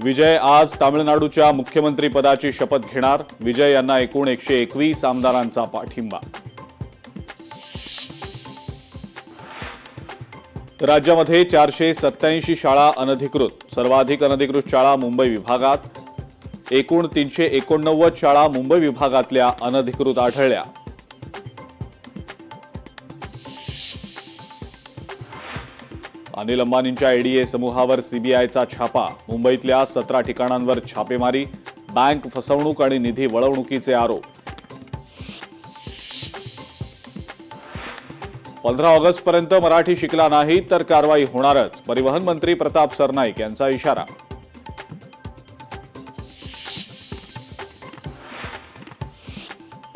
विजय आज तामिळनाडूच्या मुख्यमंत्रीपदाची शपथ घेणार। विजय यांना एकूण 121 आमदारांचा पाठिंबा। राज्यामध्ये 487 शाळा अनधिकृत। सर्वाधिक अनधिकृत शाळा मुंबई विभागात। एकूण 389 शाळा मुंबई विभागातल्या अनधिकृत आढळल्या। अनिल अंबानींच्या एडीए समूहावर सीबीआयचा छापा। मुंबईतल्या 17 ठिकाणांवर छापेमारी। बँक फसवणूक आणि निधी वळवणुकीचे आरोप। 15 ऑगस्टपर्यंत मराठी शिकला नाही तर कारवाई होणारच। परिवहन मंत्री प्रताप सरनाईक यांचा इशारा।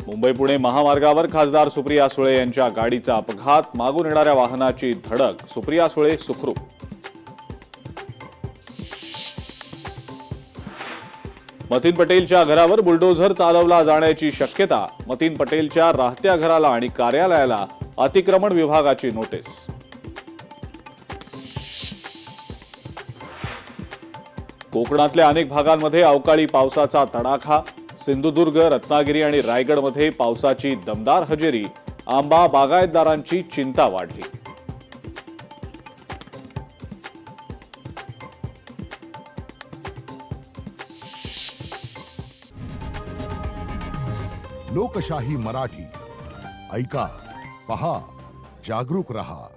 मुंबई पुणे महामार्गावर खासदार सुप्रिया सुळे यांच्या गाडीचा अपघात। मागून येणाऱ्या वाहनाची धडक। सुप्रिया सुळे सुखरूप। मतीन पटेलच्या घरावर बुलडोझर चालवला जाण्याची शक्यता। मतीन पटेलच्या राहत्या घराला आणि कार्यालयाला अतिक्रमण विभागाची नोटीस। कोकणातल्या अनेक भागांमध्ये अवकाळी पावसाचा तडाखा। सिंधुदुर्ग, रत्नागिरी आणि रायगडमध्ये पावसाची दमदार हजेरी। आंबा बागायतदारांची चिंता वाढली। लोकशाही मराठी ऐका, पहा, जागरूक रहा।